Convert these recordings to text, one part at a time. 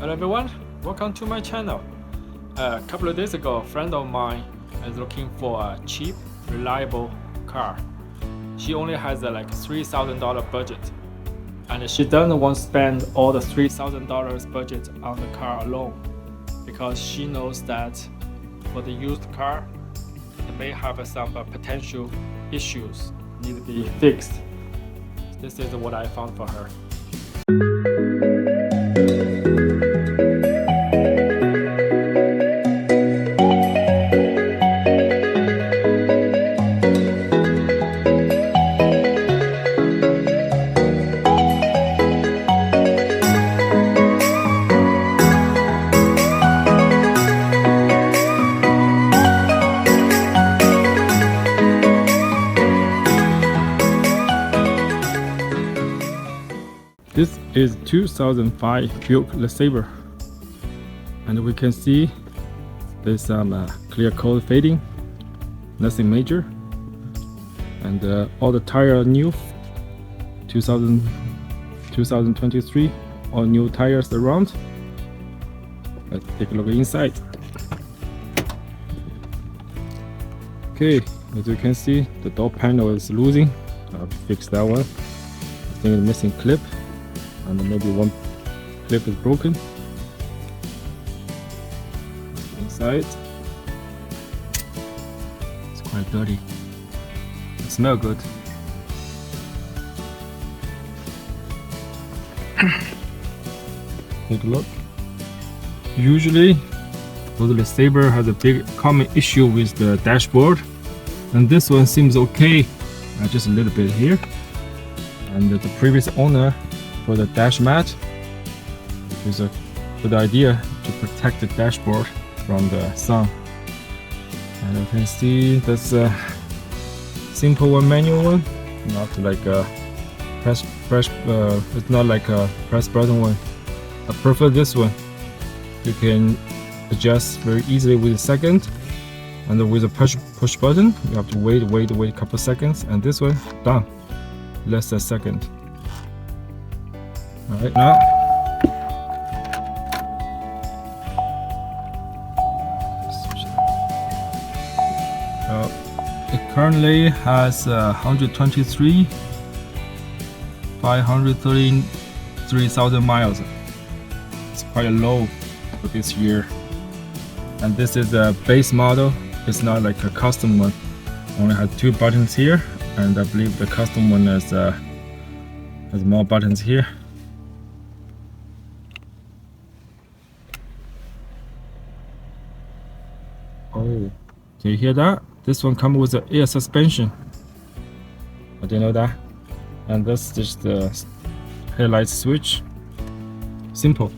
Hello everyone, welcome to my channel. A couple of days ago, a friend of mine is looking for a cheap, reliable car. She only has a $3,000 budget, and she doesn't want to spend all the $3,000 budget on the car alone, because she knows that for the used car, it may have some potential issues need to be fixed. This is what I found for her. This is 2005 Buick LeSabre, and we can see there's some clear coat fading, nothing major, and all the tires are new. 2023, all new tires around. Let's take a look inside. Okay, as you can see, the door panel is losing. I'll fix that one. I think it's missing clip, and maybe one clip is broken. Inside, it's quite dirty. It smells good. Take a look. Usually, the LeSabre has a big common issue with the dashboard, and this one seems okay, just a little bit here. And the previous owner for the dash mat, which is a good idea to protect the dashboard from the sun. And you can see that's a simple one, manual one, not like a press. It's not like a press button one. I prefer this one. You can adjust very easily with a second, and with a push button, you have to wait a couple seconds. And this one, done, less than a second. Alright, now it currently has 533,000 miles. It's quite low for this year, and this is a base model. It's not like a custom one. Only has 2 buttons here, and I believe the custom one has more buttons here. Oh, can you hear that? This one comes with the air suspension. I didn't know that. And that's just the headlight switch. Simple.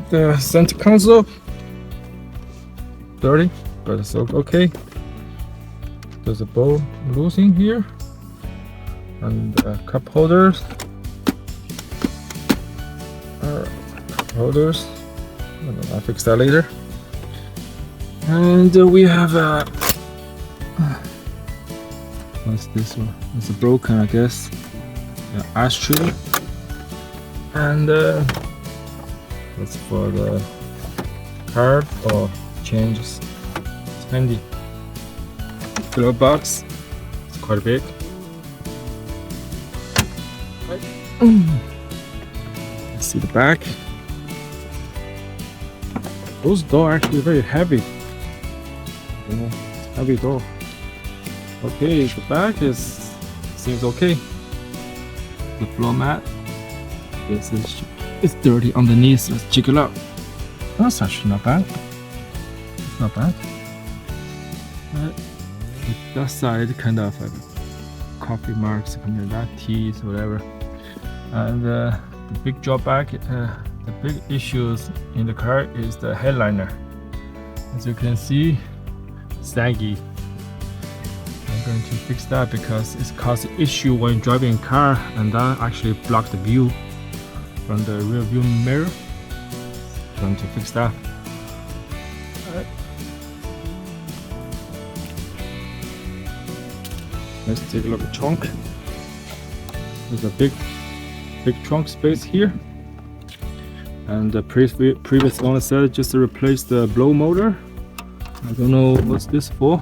The center console, dirty, but it's okay. There's a bowl losing here, and cup holders. I'll fix that later. And we have what's this one? It's broken, I guess. Ashtray, and that's for the card or changes. It's handy. Glove box. It's quite big. Let's see the back. Those doors are actually very heavy. Heavy door. Okay, the back seems okay. The floor mat. This is it's dirty underneath. Let's check it out. That's actually not bad. It's not bad. That side kind of like coffee marks, something like that, teas, whatever. And the big drawback, the big issues in the car is the headliner. As you can see, saggy. I'm going to fix that because it's caused issue when driving a car, and that actually blocked the view from the rear view mirror. I'm going to fix that. Alright. Let's take a look at trunk. There's a big trunk space here. And the previous owner said just to replace the blow motor. I don't know what's this for.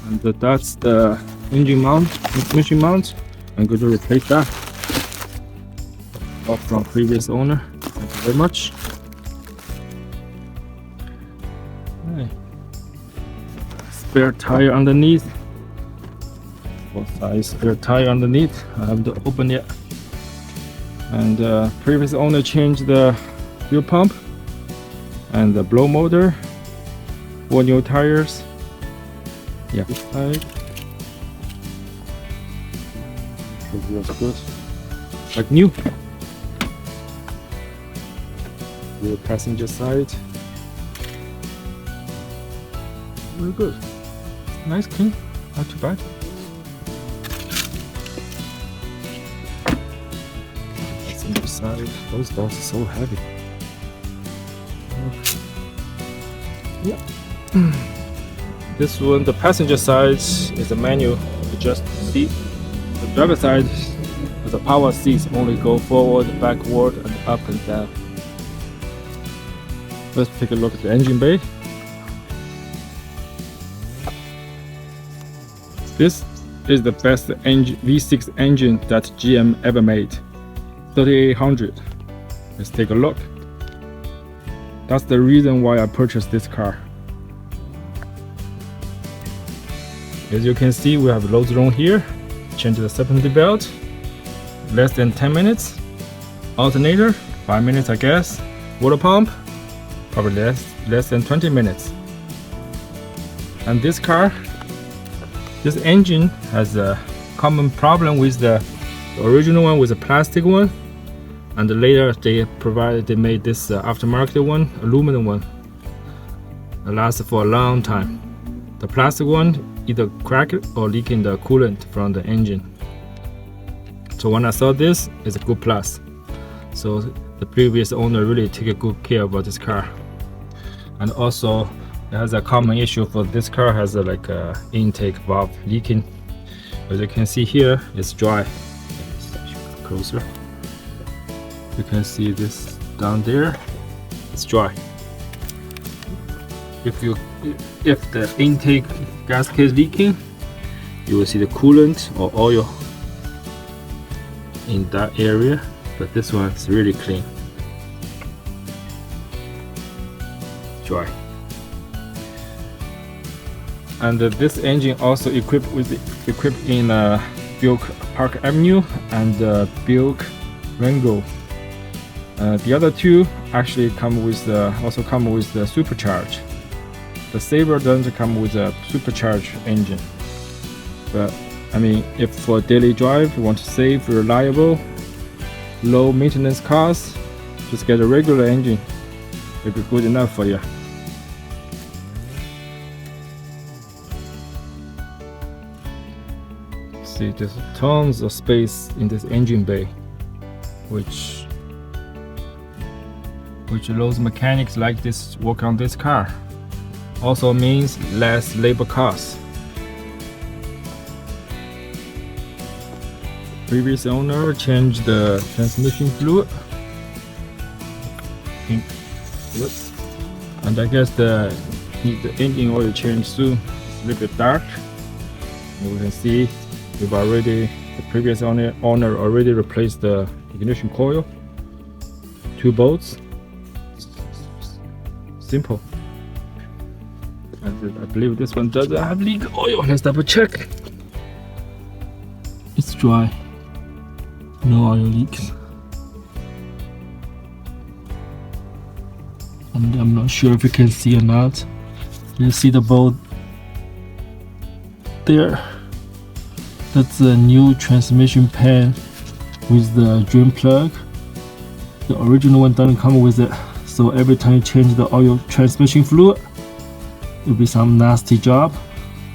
And that's the engine mount, transmission mount. I'm going to replace that. Off from previous owner. Thank you very much. Okay. Spare tire underneath. Both sides spare tire underneath. I haven't opened yet. And previous owner changed the fuel pump and the blow motor. 4 new tires. Yeah, this side. The wheels good, like new. The passenger side. Very good. Nice, clean, not too bad. Passenger side. Those doors are so heavy. Yeah. This one, the passenger side is a manual adjust seat. The driver side is the power seats, only go forward, backward, and up and down. Let's take a look at the engine bay. This is the best engine, V6 engine that GM ever made. 3800. Let's take a look. That's the reason why I purchased this car. As you can see, we have loads room here. Change the serpentine belt. Less than 10 minutes. Alternator, 5 minutes I guess. Water pump, probably less than 20 minutes. And this car, this engine has a common problem with the original one, with the plastic one. And later they made this aftermarket one, aluminum one. It lasts for a long time. The plastic one either cracked or leaking the coolant from the engine. So when I saw this, it's a good plus. So the previous owner really took good care about this car. And also it has a common issue for this car, has like a intake valve leaking. As you can see here, it's dry. Closer. You can see this down there, it's dry. If the intake gasket is leaking, you will see the coolant or oil in that area, but this one is really clean, dry. And this engine also equipped in Buick Park Avenue and Buick Rango. The other two actually also come with the supercharge. The Sabre doesn't come with a supercharged engine, but I mean, if for daily drive you want to save, reliable, low maintenance cars, just get a regular engine. It'll be good enough for you. See, there's tons of space in this engine bay, which those mechanics like this work on this car. Also means less labor costs. Previous owner changed the transmission fluid. Pink fluid. And I guess the engine oil change soon. It's a little bit dark. And we can see the previous owner already replaced the ignition coil. 2 bolts. Simple. I believe this one doesn't have leak oil. Let's double check. It's dry. No oil leaks. And I'm not sure if you can see or not. You see the bolt there. That's a new transmission pan with the drain plug. The original one doesn't come with it. So every time you change the oil transmission fluid, it'll be some nasty job,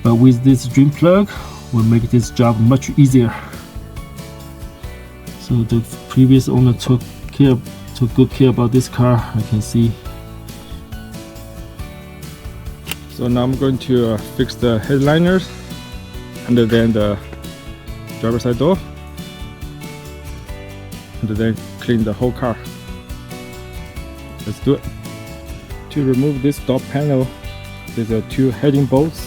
but with this drain plug will make this job much easier. So the previous owner took good care about this car, I can see. So now I'm going to fix the headliners and then the driver's side door. and then clean the whole car. Let's do it. To remove this door panel, there's two heading bolts,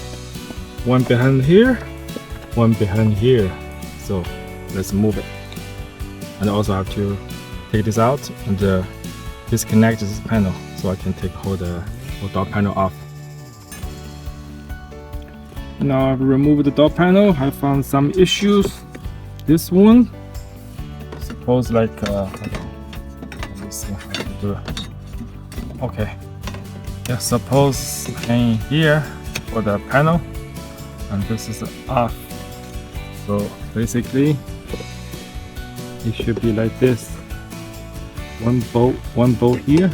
one behind here, one behind here. So let's move it. And also have to take this out and disconnect this panel so I can take whole door panel off. Now I've removed the door panel. I found some issues. This one, suppose like let me see how to do it. Okay, yeah, suppose hang here for the panel, and this is off. So basically, it should be like this. One bolt here.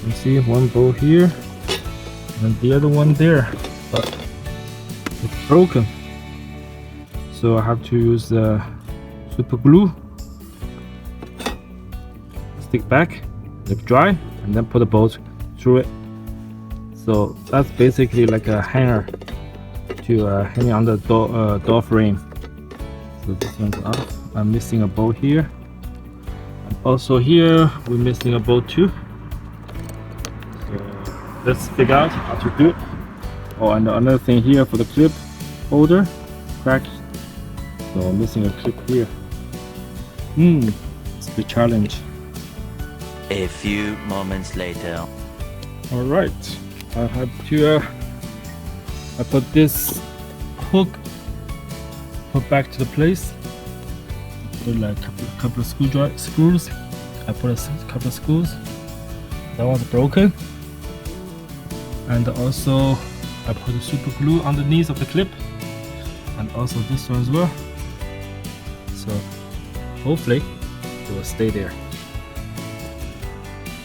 You see, one bolt here, and the other one there. But it's broken, so I have to use super glue. Stick back, let it dry, and then put the bolt through it. So that's basically like a hanger to hang on the door frame. So this one's off. I'm missing a bolt here. And also here we're missing a bolt too. So let's figure out how to do it. Oh, and another thing here for the clip holder, cracked. So I'm missing a clip here. It's the challenge. A few moments later. All right, I have to. I put this hook back to the place. Put like a couple of screws. I put a couple of screws. That one's broken, and also I put super glue underneath of the clip, and also this one as well. So hopefully it will stay there.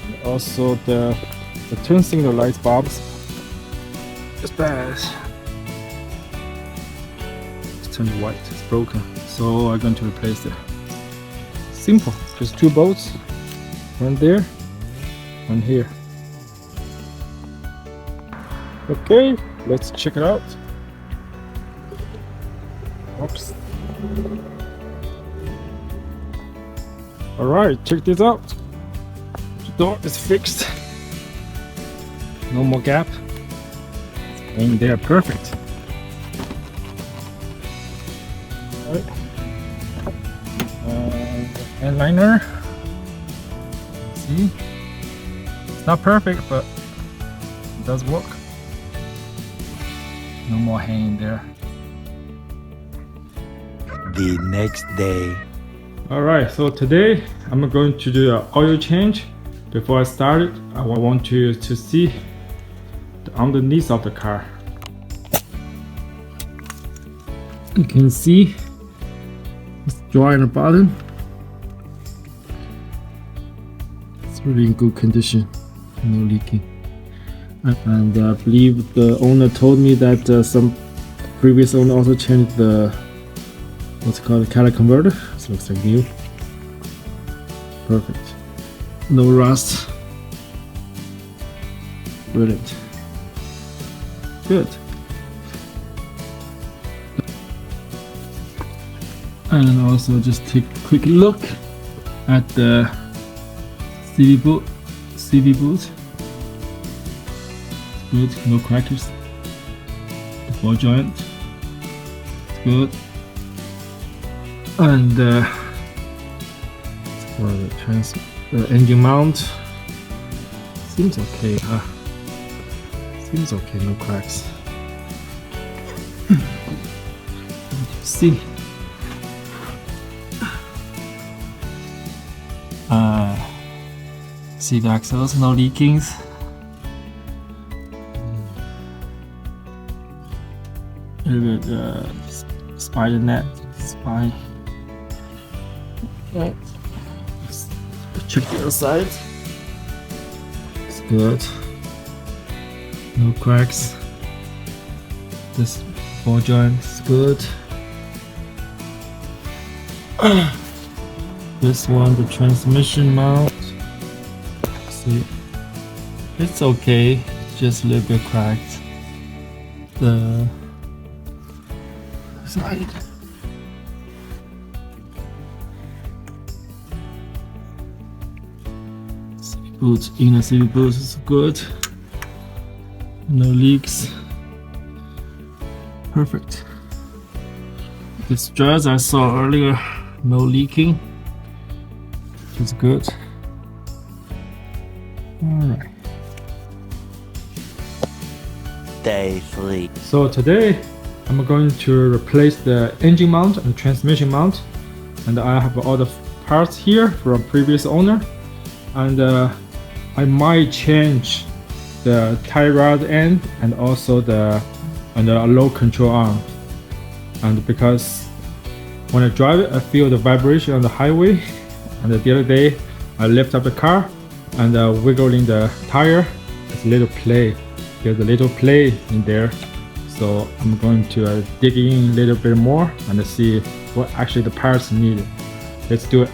And also the turn signal light bulbs is bad. It's turned white. It's broken. So I'm going to replace it. Simple. Just two bolts. One there, one here. Okay, let's check it out. Oops. Alright, check this out. The door is fixed. No more gap. It's in there, perfect. Alright. Headliner. See? It's not perfect, but it does work. No more hanging there. The next day. Alright, so today I'm going to do an oil change. Before I start it, I want you to see the underneath of the car. You can see it's dry in the bottom. It's really in good condition, no leaking. And I believe the owner told me that some previous owner also changed the what's it called, the catalytic converter. This looks like new. Perfect. No rust. Brilliant. Good. And also just take a quick look at the CV boot. Good, no crackers. The ball joint, it's good. And for the engine mount, seems okay, huh? Seems okay, no cracks. See. See the axles, no leakings. A little bit spider net, spine. Right. Let's check the other side. It's good. No cracks. This ball joint is good. This one, the transmission mount. See, it's okay, just a little bit cracked. The side. Boot, inner city boot is good. No leaks. Perfect. The struts I saw earlier, no leaking. It's good. Alright. Day 3. So today I'm going to replace the engine mount and transmission mount, and I have all the parts here from previous owner, and I might change the tie rod end and also the low control arm, and because when I drive it I feel the vibration on the highway, and the other day I lift up the car and wiggling the tire, it's a little play. There's a little play in there, so I'm going to dig in a little bit more and see what actually the parts needed. Let's do it.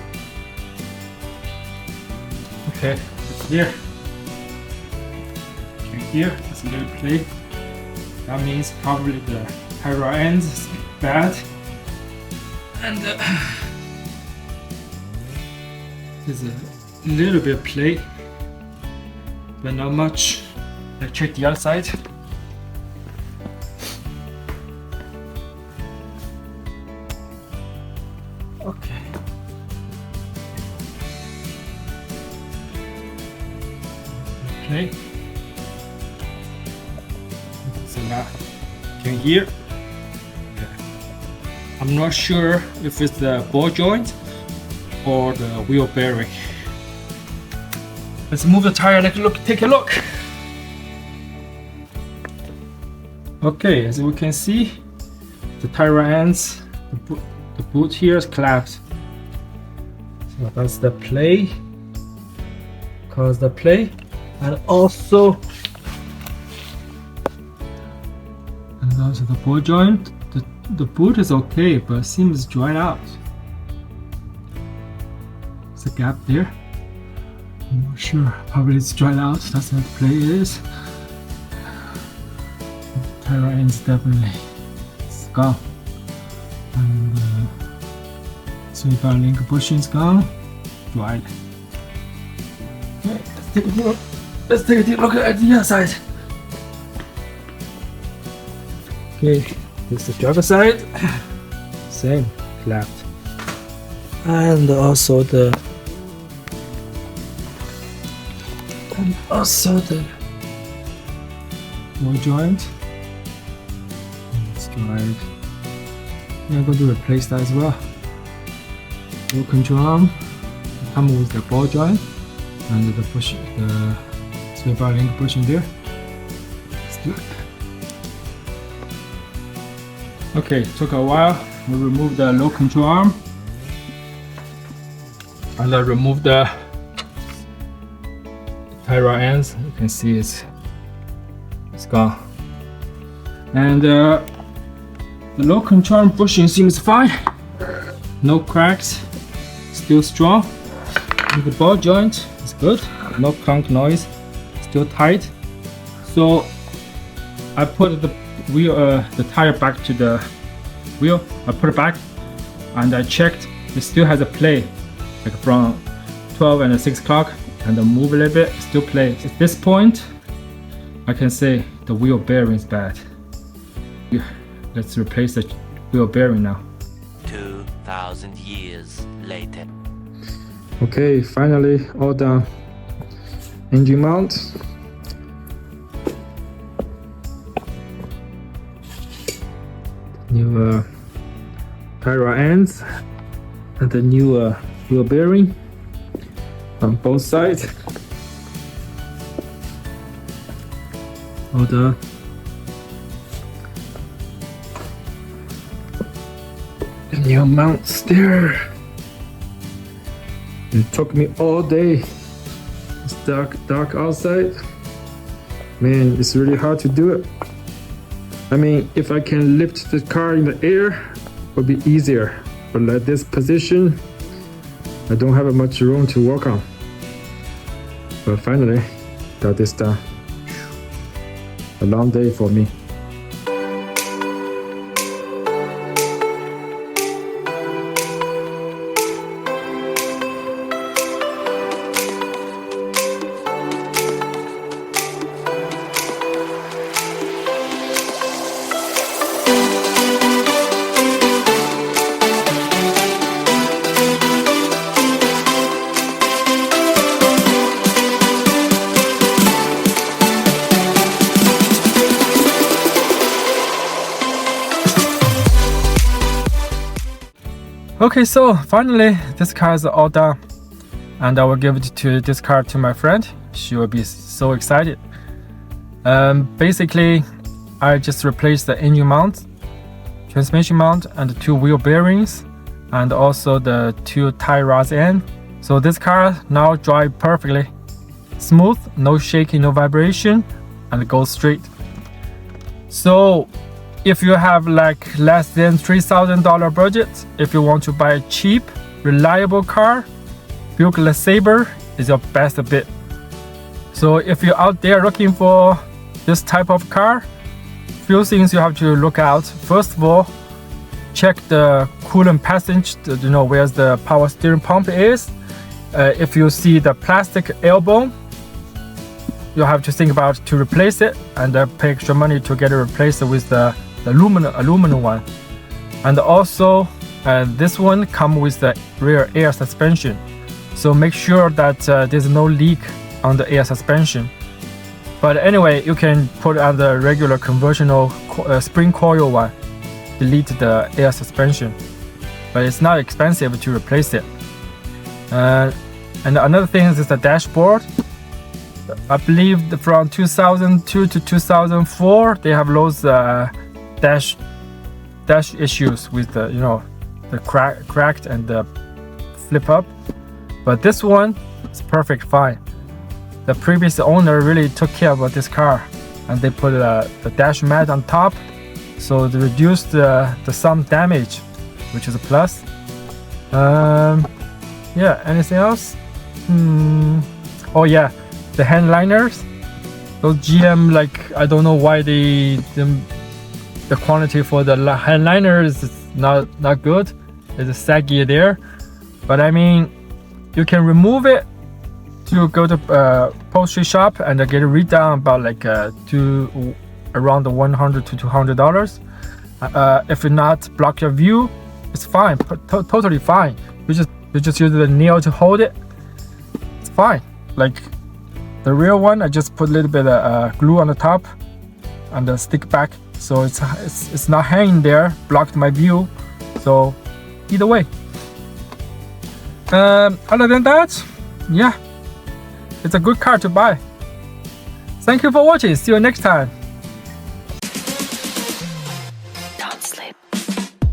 Okay, it's here. Here, it's a little play. That means probably the tie rod ends is bad, and there's a little bit of play, but not much. Let's check the other side. Okay. Okay. So now, can you hear? I'm not sure if it's the ball joint or the wheel bearing. Let's move the tire. Take a look. Okay, as we can see, the tire ends, the boot here is collapsed. So that's the play, cause the play, and also the ball joint. The boot is okay, but it seems dried out. There's a gap there. I'm not sure. Probably it's dried out. That's what the play is. Tire ends definitely it's gone, and sweeper link bushing is gone, dried. Okay, let's take a deep look at the other side. Okay, this is the driver side, same collapsed, and also the ball joint. Right. Yeah, I'm going to replace that as well. Low control arm come with the ball joint and the sweeper link bushing there. Let's do it. Okay, took a while. We removed the low control arm and I removed the tie rod ends. You can see it's gone. And the low control arm bushing seems fine. No cracks, still strong. And the ball joint is good. No clunk noise, still tight. So I put the wheel, the tire back to the wheel. I put it back, and I checked. It still has a play, like from 12 and 6 o'clock, and I move a little bit, still play. At this point, I can say the wheel bearing is bad. Let's replace the wheel bearing now. 2,000 years later. Okay, finally all done. Engine mount. New tie rod ends and the new wheel bearing on both sides. All done. New mounts there. It took me all day. It's dark outside. Man, it's really hard to do it. I mean, if I can lift the car in the air, it would be easier. But at this position, I don't have much room to work on. But finally, got this done. A long day for me. Okay, so finally this car is all done, and I will give this car to my friend. She will be so excited. Basically, I just replaced the engine mount, transmission mount, and the 2 wheel bearings, and also the 2 tie rods end. So this car now drives perfectly smooth, no shaking, no vibration, and it goes straight. So if you have like less than $3,000 budget, if you want to buy a cheap, reliable car, Buick LeSabre is your best bet. So if you're out there looking for this type of car, few things you have to look out. First of all, check the coolant passage, where the power steering pump is. If you see the plastic elbow, you have to think about to replace it, and pay extra money to get it replaced with the aluminum one. And also this one comes with the rear air suspension, so make sure that there's no leak on the air suspension. But anyway, you can put on the regular conventional spring coil one, delete the air suspension, but it's not expensive to replace it. And another thing is the dashboard. I believe from 2002 to 2004 they have those dash issues with the cracked and the flip up, but this one is perfect fine. The previous owner really took care about this car, and they put the dash mat on top, so they reduced the some damage, which is a plus. Yeah, anything else? Oh yeah, the handliners, those GM, like, I don't know why the quantity for the handliners is not good. It's saggy there, but I mean, you can remove it to go to upholstery shop and get it redone about like around the $100 to $200. If it not block your view, it's fine, totally fine. You just use the nail to hold it. It's fine. Like the real one, I just put a little bit of glue on the top and stick back, so it's not hanging there, blocked my view. So either way, other than that, yeah, it's a good car to buy. Thank you for watching. See you next time.